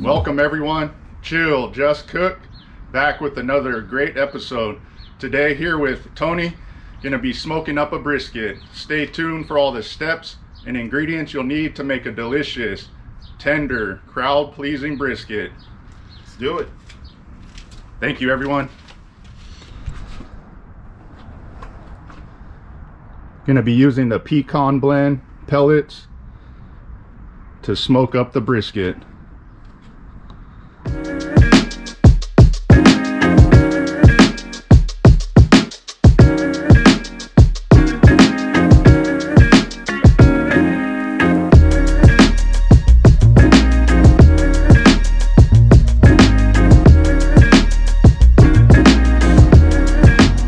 Welcome everyone, Chill Just Cook, back with another great episode. Today here with Tony, gonna be smoking up a brisket. Stay tuned for all the steps and ingredients you'll need to make a delicious, tender, crowd-pleasing brisket. Let's do it. Thank you everyone. Gonna be using the pecan blend pellets to smoke up the brisket.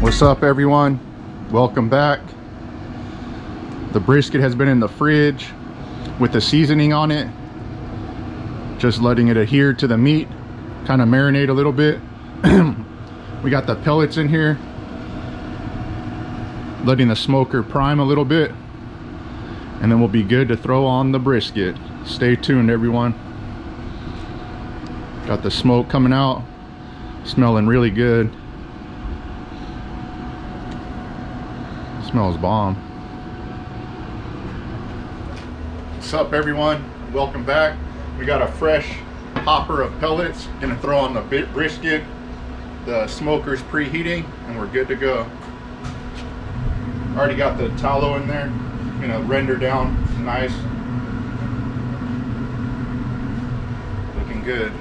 What's up everyone? Welcome back. The brisket has been in the fridge with the seasoning on it. Just letting it adhere to the meat, kind of marinate a little bit. We got the pellets in here, letting the smoker prime a little bit, and then we'll be good to throw on the brisket. Stay tuned everyone. Got the smoke coming out, smelling really good. Smells bomb. What's up everyone? Welcome back. We got a fresh hopper of pellets. Gonna throw on the brisket. The smoker's preheating and we're good to go. Already got the tallow in there. Gonna render down nice. Looking good.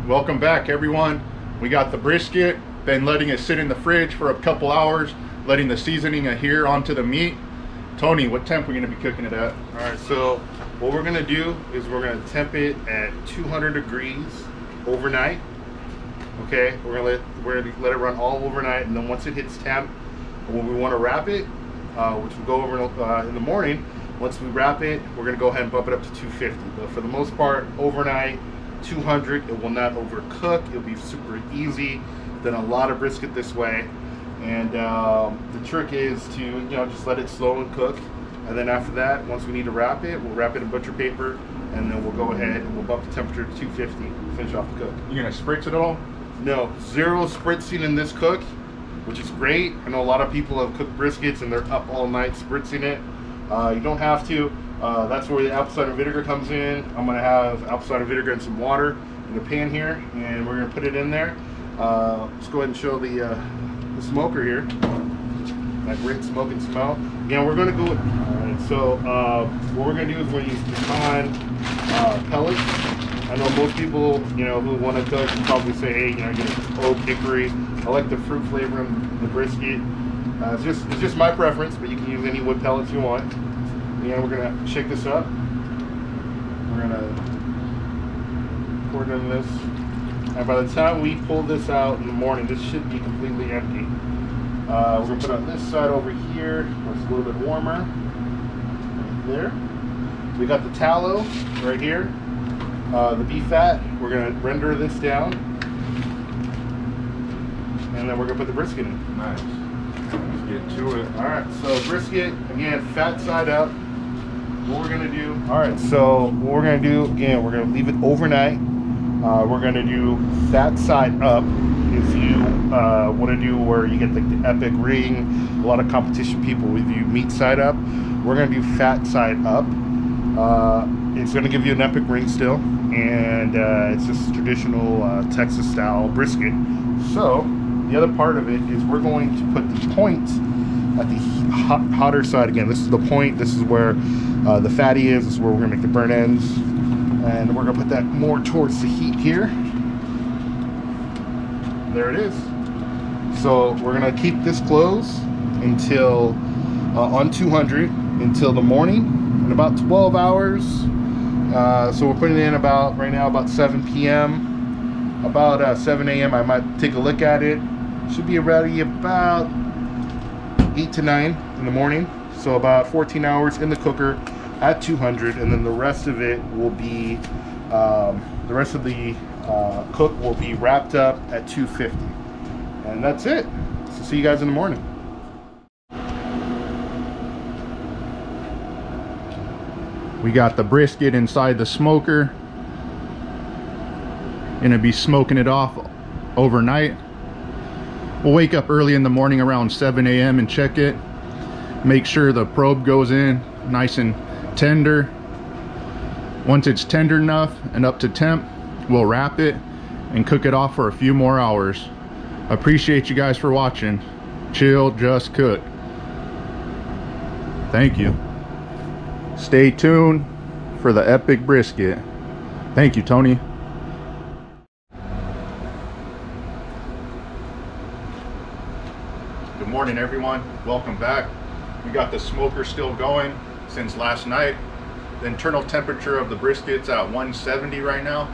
Welcome back everyone. We got the brisket, been letting it sit in the fridge for a couple hours, letting the seasoning adhere onto the meat. Tony, what temp are we gonna be cooking it at? All right, so what we're gonna do is we're gonna temp it at 200 degrees overnight. Okay, we're gonna let it run all overnight, and then once it hits temp, when we want to wrap it, which we'll go over in the morning, once we wrap it, we're gonna go ahead and bump it up to 250. But for the most part, overnight, 200. It will not overcook. It'll be super easy. Done a lot of brisket this way, and the trick is to just let it slow and cook, and then after that, once we need to wrap it, we'll wrap it in butcher paper, and then we'll go ahead and we'll bump the temperature to 250. Finish off the cook. You gonna spritz it at all? No, zero spritzing in this cook, which is great. I know a lot of people have cooked briskets and they're up all night spritzing it. You don't have to. That's where the apple cider vinegar comes in. I'm gonna have apple cider vinegar and some water in the pan here, and we're gonna put it in there. Let's go ahead and show the smoker here. That great smoking smell. Again, we're gonna go with, so what we're gonna do is we're gonna use pecan pellets. I know most people, who want to cook probably say, hey, get oak, hickory. I like the fruit flavor in the brisket. It's just my preference, but you can use any wood pellets you want. And we're gonna shake this up. We're gonna pour it in this. And by the time we pull this out in the morning, this should be completely empty. We're gonna put it on this side over here, where it's a little bit warmer. Right there. We got the tallow right here. The beef fat. We're gonna render this down, and then we're gonna put the brisket in. Nice. Let's get to it. All right. So brisket again, fat side up. What we're gonna do, all right, so what we're gonna do, again, we're gonna leave it overnight. We're gonna do fat side up. If you want to do where you get like the epic ring, a lot of competition people with you meat side up, we're gonna do fat side up. It's going to give you an epic ring still, and it's just traditional Texas style brisket. So the other part of it is we're going to put the point at the hotter side. Again, this is the point. This is where the fatty is. This is where we're going to make the burnt ends, and we're going to put that more towards the heat here. There it is. So we're going to keep this closed until on 200 until the morning, in about 12 hours. So we're putting it in about right now about 7 p.m. About 7 a.m. I might take a look at it. Should be ready about 8 to 9 in the morning. So about 14 hours in the cooker at 200, and then the rest of it will be the rest of the cook will be wrapped up at 250, and that's it. So see you guys in the morning. We got the brisket inside the smoker. Gonna be smoking it off overnight. We'll wake up early in the morning around 7 a.m. and check it. Make sure the probe goes in nice and tender. Once it's tender enough and up to temp, we'll wrap it and cook it off for a few more hours. Appreciate you guys for watching. Chill, just cook. Thank you. Stay tuned for the epic brisket. Thank you, Tony. Good morning, everyone. Welcome back. We got the smoker still going since last night. The internal temperature of the brisket's at 170 right now.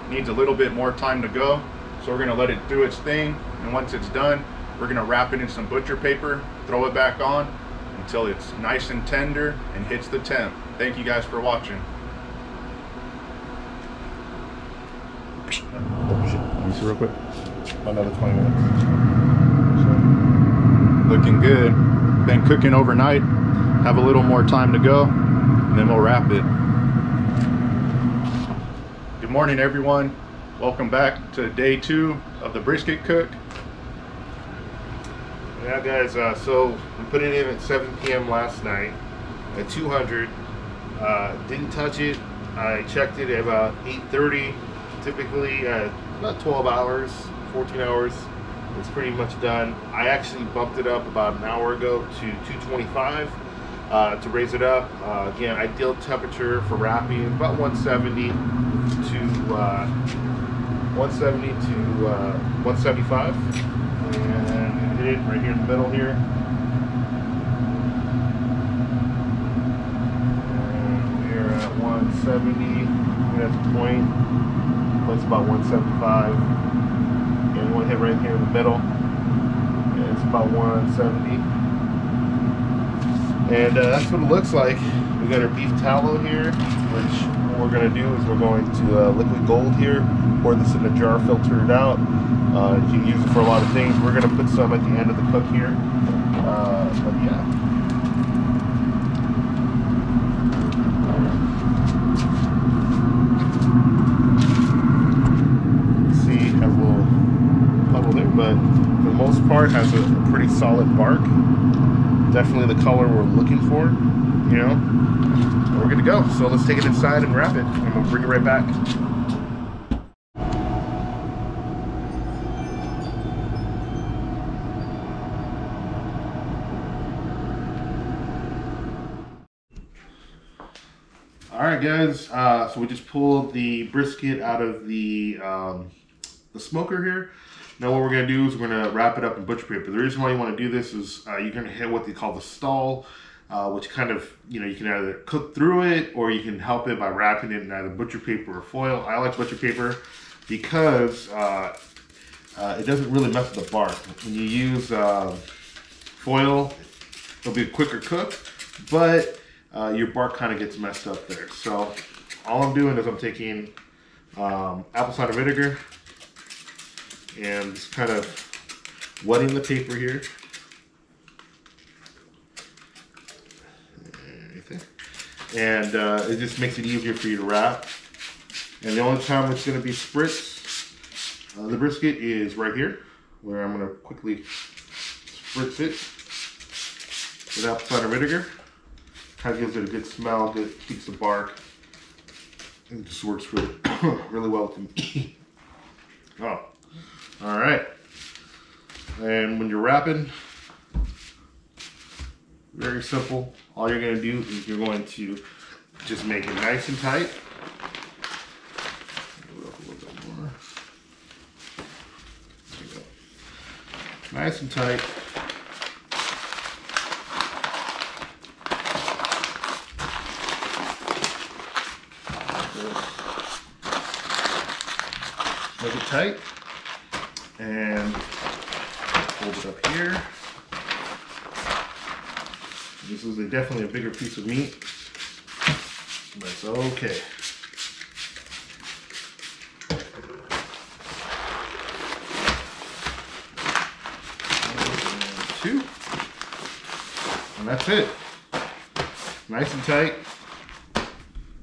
Needs a little bit more time to go, so we're gonna let it do its thing, and once it's done, we're gonna wrap it in some butcher paper, throw it back on until it's nice and tender and hits the temp. Thank you guys for watching. Let me see real quick. Another 20 minutes. Looking good. Been cooking overnight. Have a little more time to go, and then we'll wrap it. Good morning, everyone. Welcome back to day 2 of the brisket cook. Yeah, guys, so we put it in at 7 p.m. last night at 200. Didn't touch it. I checked it at about 8:30. Typically about 12 hours, 14 hours. It's pretty much done. I actually bumped it up about an hour ago to 225 to raise it up. Again, ideal temperature for wrapping about 170 to 175, and hit it right here in the middle here. And we're at 170. That's the point. Point's about 175. And one hit right here in the middle, and it's about 170. And that's what it looks like. We got our beef tallow here, which what we're going to do is we're going to liquid gold here, pour this in a jar, filter it out. You can use it for a lot of things. We're going to put some at the end of the cook here, but yeah. But for the most part has a pretty solid bark. Definitely the color we're looking for, you know. We're good to go. So let's take it inside and wrap it, and we'll bring it right back. All right, guys. So we just pulled the brisket out of the smoker here. Now what we're going to do is we're going to wrap it up in butcher paper. The reason why you want to do this is you're going to hit what they call the stall, which kind of, you know, you can either cook through it or you can help it by wrapping it in either butcher paper or foil. I like butcher paper because it doesn't really mess with the bark. When you use foil, it'll be a quicker cook, but your bark kind of gets messed up there. So all I'm doing is I'm taking apple cider vinegar and just kind of wetting the paper here. And it just makes it easier for you to wrap. And the only time it's going to be spritzed, the brisket, is right here, where I'm going to quickly spritz it with apple cider vinegar. Kind of gives it a good smell, good, keeps the bark It just works really, really well with me. Oh, all right. And when you're wrapping, very simple. All you're gonna do is you're going to just make it nice and tight. A little bit more. There you go. Nice and tight. Make it tight and hold it up here. This is definitely a bigger piece of meat, but it's okay. Two, and that's it. Nice and tight.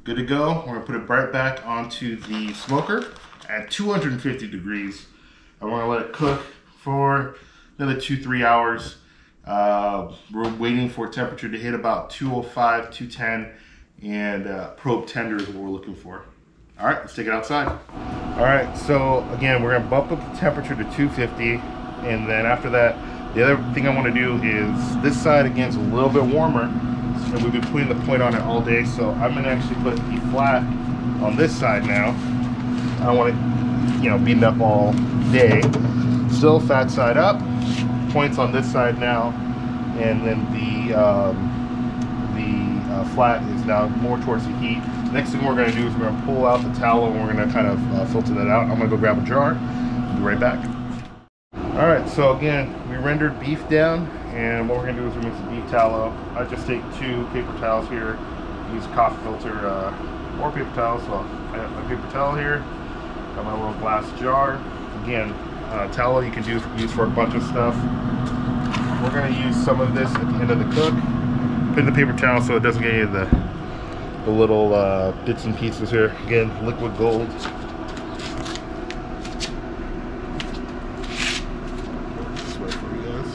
Good to go. We're gonna put it right back onto the smoker at 250 degrees. I'm gonna let it cook for another 2-3 hours. We're waiting for temperature to hit about 205, 210, and probe tender is what we're looking for. All right, let's take it outside. All right, so again, we're gonna bump up the temperature to 250, and then after that, the other thing I wanna do is this side again is a little bit warmer, and we've been putting the point on it all day, so I'm gonna actually put the flat on this side now. I don't want it, you know, beaten up all day. Still fat side up, points on this side now, and then the flat is now more towards the heat. Next thing we're going to do is we're going to pull out the tallow and we're going to kind of filter that out. I'm going to go grab a jar. I'll be right back. All right, so again, we rendered beef down, and what we're going to do is we're going to make some beef tallow. I just take 2 paper towels here, use a coffee filter or paper towels. So I have my paper towel here. Got my little glass jar. Again, tallow you can use for a bunch of stuff. We're going to use some of this at the end of the cook. Put in the paper towel so it doesn't get any of the little bits and pieces here. Again, liquid gold. This way for you guys.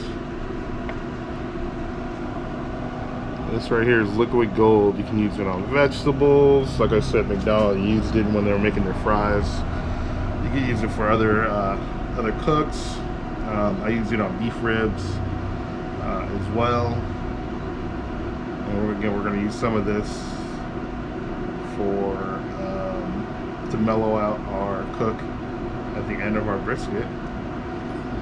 This right here is liquid gold. You can use it on vegetables. Like I said, McDonald's used it when they were making their fries. You can use it for other cooks. I use it on beef ribs as well. And we're going to use some of this for to mellow out our cook at the end of our brisket.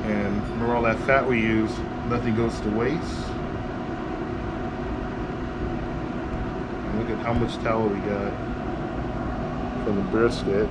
And remember all that fat we use, nothing goes to waste. And look at how much tallow we got from the brisket.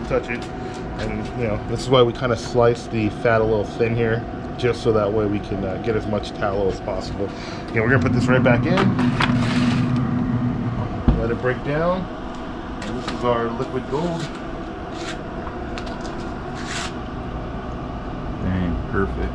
Touch it, and you know, this is why we kind of slice the fat a little thin here, just so that way we can get as much tallow as possible. Again, we're gonna put this right back in, let it break down. And this is our liquid gold. Dang, perfect.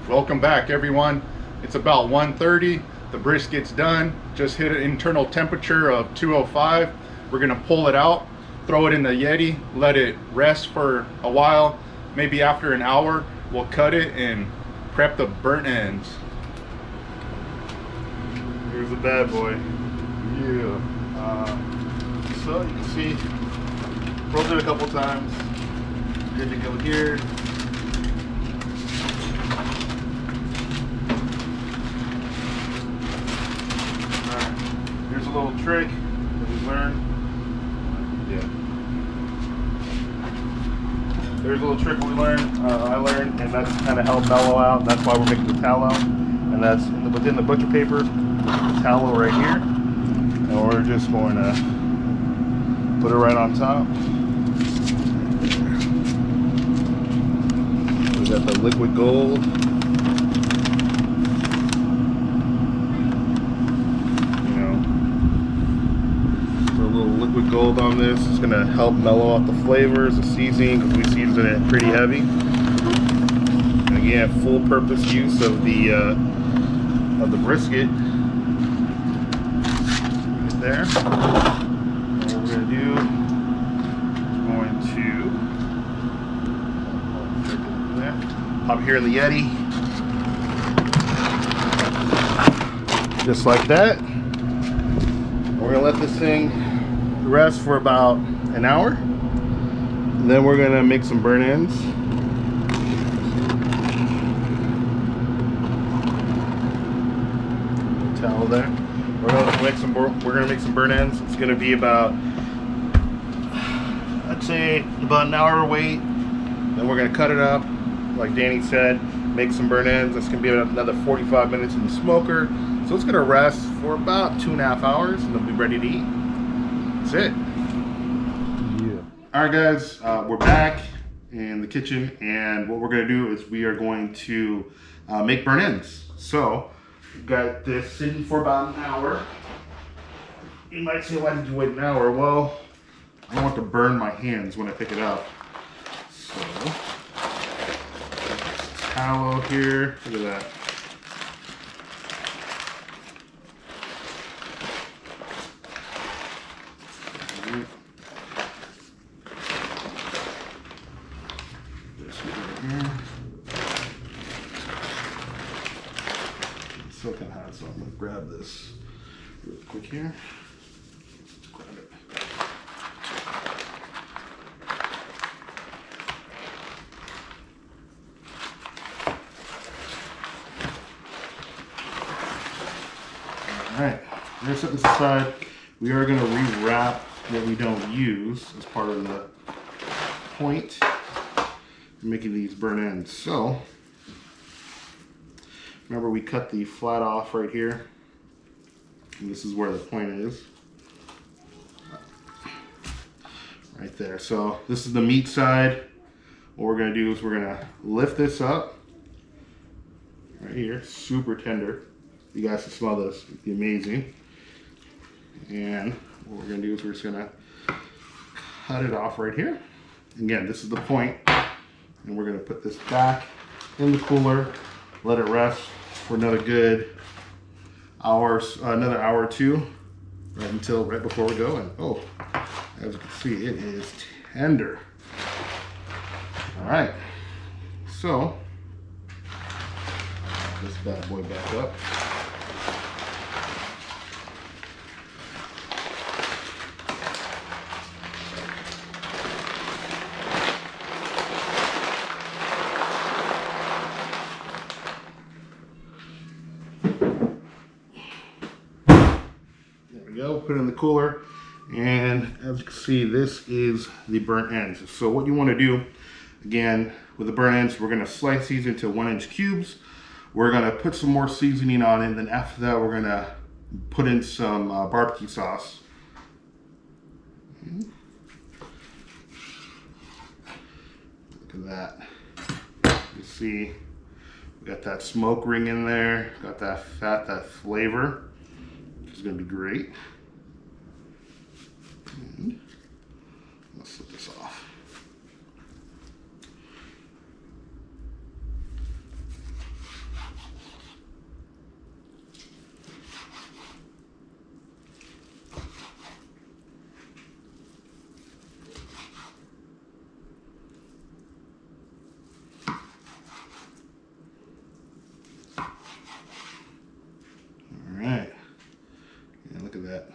Welcome back, everyone. It's about 1:30. The brisket's done. Just hit an internal temperature of 205. We're gonna pull it out, throw it in the Yeti, let it rest for a while. Maybe after an hour, we'll cut it and prep the burnt ends. Here's the bad boy. Yeah. So you can see, rolled it a couple times. Good to go here. Alright, here's a little trick that we learned. Yeah. There's a little trick we learned, I learned, and that's kind of helped mellow out. That's why we're making the tallow. And that's within the butcher paper, the tallow right here. And we're just going to put it right on top. We got the liquid gold. on this. It's gonna help mellow out the flavors, the seasoning, because we season it pretty heavy. And again, full purpose use of the brisket. Right there. And what we're gonna do is going to pop here in the Yeti. Just like that. We're gonna let this thing rest for about an hour. And then we're gonna make some burn ends. Towel there. We're gonna make some burn ends. It's gonna be about, I'd say about an hour wait. Then we're gonna cut it up, like Danny said, make some burn ends. That's gonna be about another 45 minutes in the smoker. So it's gonna rest for about 2.5 hours and then be ready to eat. That's it. Yeah. All right, guys, we're back in the kitchen, and what we're gonna do is we are going to make burn ends. So we've got this sitting for about an hour. You might say, why did you wait an hour? Well, I don't want to burn my hands when I pick it up. So, tallow here, look at that. It's still kind of hot, so I'm going to grab this real quick here. Let's grab it. Alright, we're going to set this aside. We are going to rewrap what we don't use as part of the point in making these burn ends. So, remember we cut the flat off right here, and this is where the point is. Right there. So this is the meat side. What we're going to do is we're going to lift this up right here, super tender. You guys can smell this, it'd be amazing. And what we're going to do is we're just going to cut it off right here. Again, this is the point, and we're going to put this back in the cooler, let it rest for another good hour, another hour or two, right before we go. And oh, as you can see, it is tender. All right, so this bad boy back up. Go, put it in the cooler, and as you can see, this is the burnt ends. So what you want to do, again, with the burnt ends, we're going to slice these into 1-inch cubes. We're going to put some more seasoning on it, and then after that we're going to put in some barbecue sauce. Look at that. You see, we got that smoke ring in there, got that fat, that flavor. It's going to be great. And let's flip this off. All right. Look at that.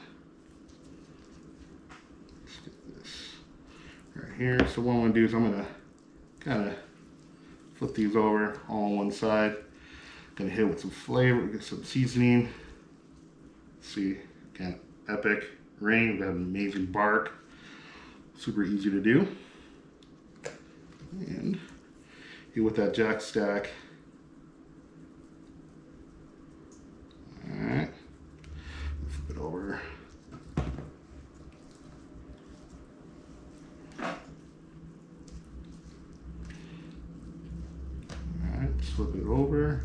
Let's get this right here. So what I'm going to do is I'm going to kind of flip these over all on one side. Going to hit it with some flavor, get some seasoning. See, again, epic ring. We've got an amazing bark. Super easy to do. And hit with that jack stack. All right. Flip it over. Alright, flip it over.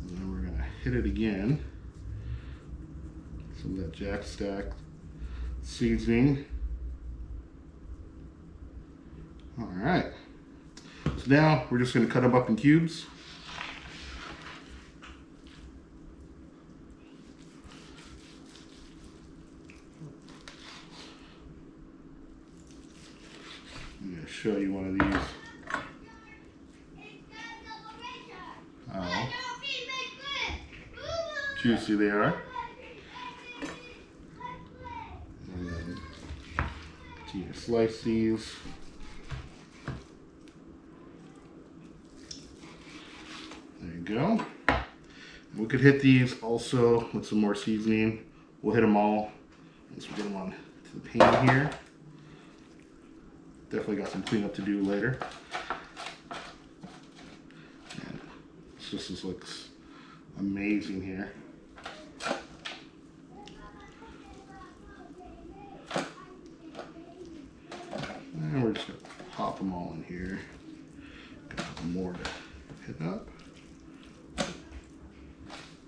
And then we're going to hit it again. Some of that jack stack seasoning. All right. So now we're just going to cut them up in cubes. I'm going to show you one of these. How juicy they are. And then you slice these. There you go. We could hit these also with some more seasoning. We'll hit them all once we get them on to the pan here. Definitely got some cleanup to do later. And this looks amazing here. And we're just gonna pop them all in here. Got a couple more to hit up.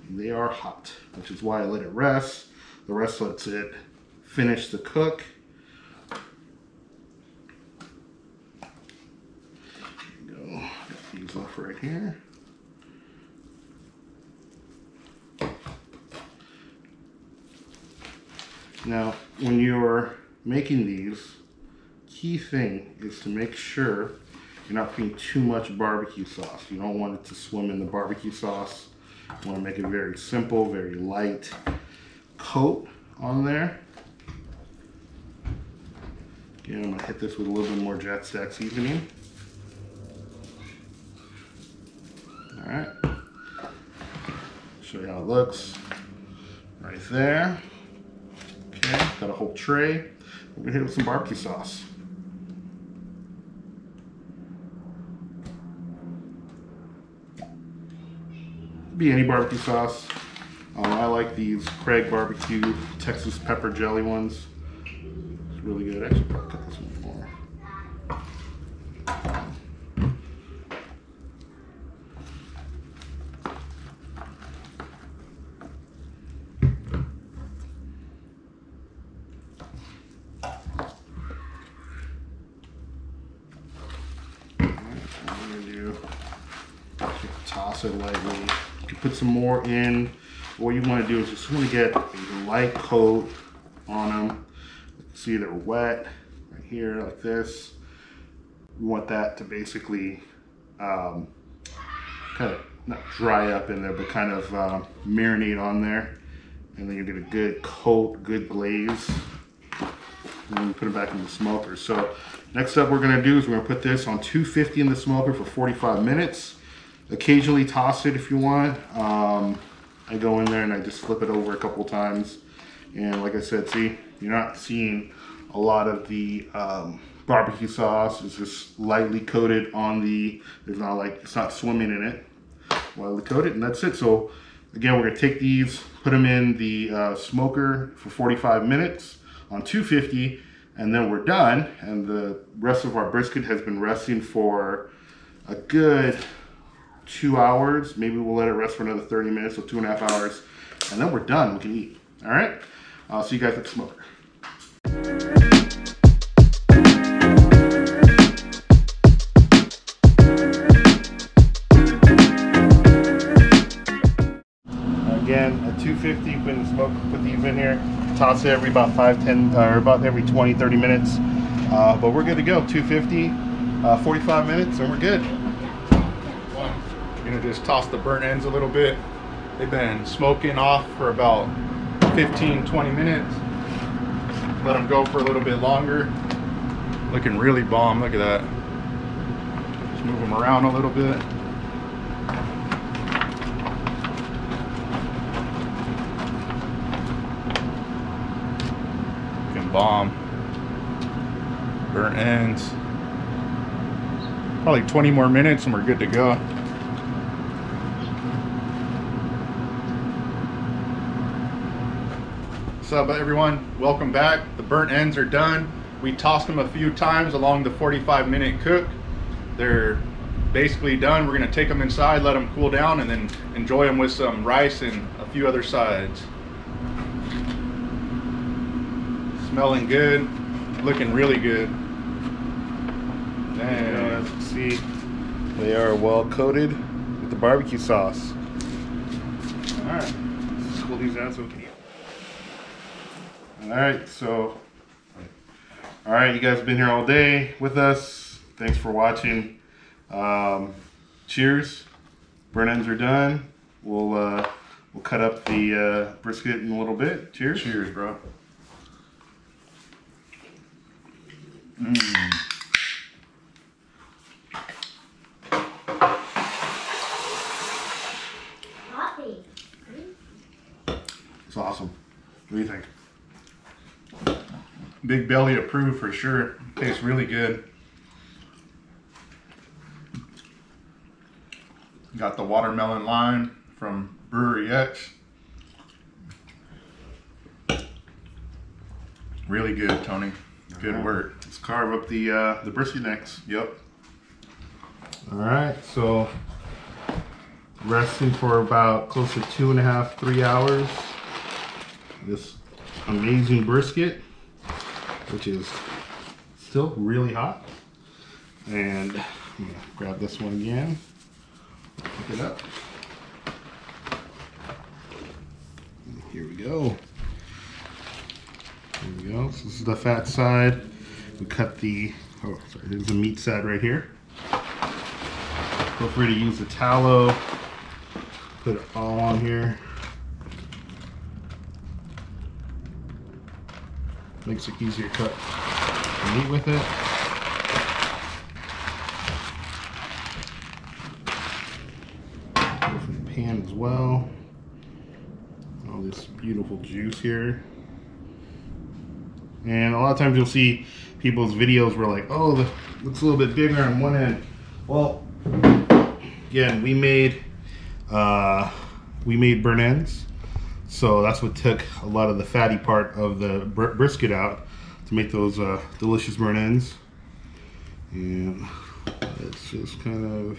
And they are hot, which is why I let it rest. The rest lets it finish the cook. There you go. Got these off right here. Now, when you're making these, key thing is to make sure you're not putting too much barbecue sauce. You don't want it to swim in the barbecue sauce. You want to make it very simple, very light coat on there. Again, I'm going to hit this with a little bit more Jack Stack seasoning. All right. Show you how it looks. Right there. Okay, got a whole tray. We're gonna hit it with some barbecue sauce. Be any barbecue sauce. I like these Craig barbecue Texas pepper jelly ones. It's really good. Actually, I'll cut this one more. Toss it lightly. You can put some more in. What you want to do is just want to get a light coat on them. See, they're wet right here like this. We want that to basically kind of not dry up in there, but kind of marinate on there. And then you get a good coat, good glaze. And then we put it back in the smoker. So next up we're going to do is we're going to put this on 250 in the smoker for 45 minutes. Occasionally toss it if you want. I go in there and I just flip it over a couple times. And like I said, see, you're not seeing a lot of the barbecue sauce. It's just lightly coated on the, there's not like, it's not swimming in it. Lightly coated, and that's it. So again, we're gonna take these, put them in the smoker for 45 minutes on 250, and then we're done. And the rest of our brisket has been resting for a good 2 hours. Maybe we'll let it rest for another 30 minutes, so 2.5 hours, and then we're done. We can eat. All right. I'll see you guys at the smoker. Again, at 250, put in the smoker, put these in here, toss it every about 5-10 or about every 20-30 minutes. But we're good to go. 250, 45 minutes, and we're good. Gonna just toss the burnt ends a little bit. They've been smoking off for about 15-20 minutes. Let them go for a little bit longer. Looking really bomb. Look at that. Just move them around a little bit. Looking bomb. Burnt ends. Probably 20 more minutes and we're good to go. What's up, everyone? Welcome back. The burnt ends are done. We tossed them a few times along the 45-minute cook. They're basically done. We're gonna take them inside, let them cool down, and then enjoy them with some rice and a few other sides. Smelling good, looking really good. Dang. As you can see, they are well coated with the barbecue sauce. All right, let's pull these out so we can eat. All right, so, all right, you guys have been here all day with us. Thanks for watching. Cheers. Burn ends are done. We'll cut up the brisket in a little bit. Cheers. Cheers, bro. It's awesome. What do you think? Big Belly approved for sure. Tastes really good. Got the watermelon lime from Brewery X. Really good, Tony. Good work. Let's carve up the brisket next. Yep. All right, so resting for about close to 2.5, 3 hours. This amazing brisket, which is still really hot. And I'm gonna grab this one again. Pick it up. And here we go. There we go. So this is the fat side. We cut the, oh, sorry, there's the meat side right here. Feel free to use the tallow. Put it all on here. Makes it easier to cut the meat with it. Go from the pan as well. All this beautiful juice here. And a lot of times you'll see people's videos where like, oh, it looks a little bit bigger on one end. Well, again, we made burnt ends. So that's what took a lot of the fatty part of the brisket out to make those delicious burnt ends. And let's just kind of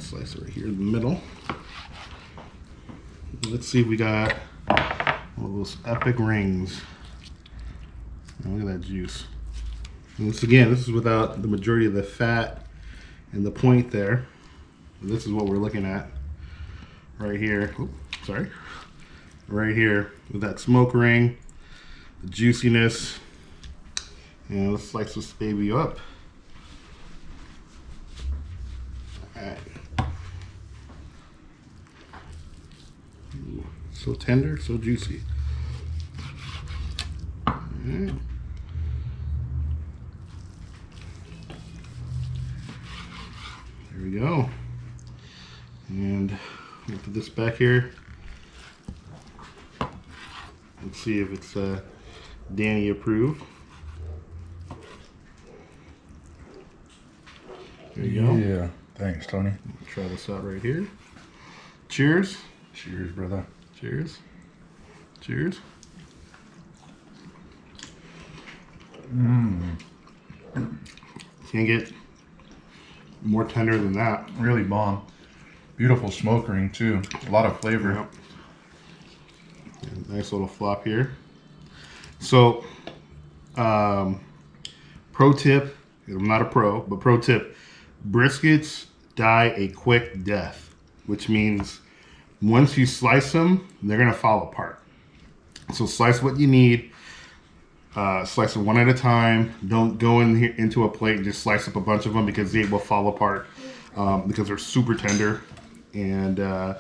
slice it right here in the middle. Let's see if we got one of those epic rings. Oh, look at that juice. And this is without the majority of the fat and the point there. And this is what we're looking at right here. Oops. Sorry, right here with that smoke ring, the juiciness, and let's slice this baby up. All right. Ooh, so tender, so juicy. All right. There we go. And we'll put this back here. Let's see if it's Danny approved. There you go. Yeah, thanks, Tony. Try this out right here. Cheers. Cheers, brother. Cheers. Cheers. Can't get more tender than that. Really bomb. Beautiful smoke ring too. A lot of flavor. Yep. Nice little flop here. So, pro tip, I'm not a pro, but pro tip, briskets die a quick death, which means once you slice them, they're gonna fall apart. So slice what you need, slice it one at a time. Don't go in here into a plate and just slice up a bunch of them because they will fall apart because they're super tender. And I'm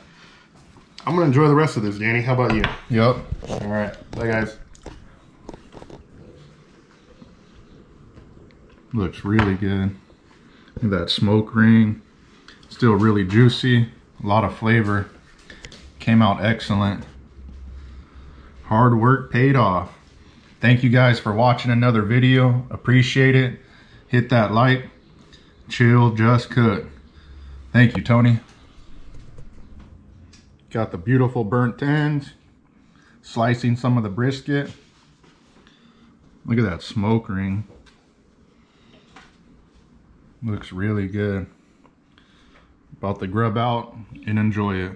gonna enjoy the rest of this, Danny. How about you? Yep. All right, bye guys. Looks really good. Look at that smoke ring. Still really juicy. A lot of flavor. Came out excellent. Hard work paid off. Thank you guys for watching another video. Appreciate it. Hit that like. Chill, just cook. Thank you, Tony. Got the beautiful burnt ends. Slicing some of the brisket. Look at that smoke ring. Looks really good. About to grub out and enjoy it.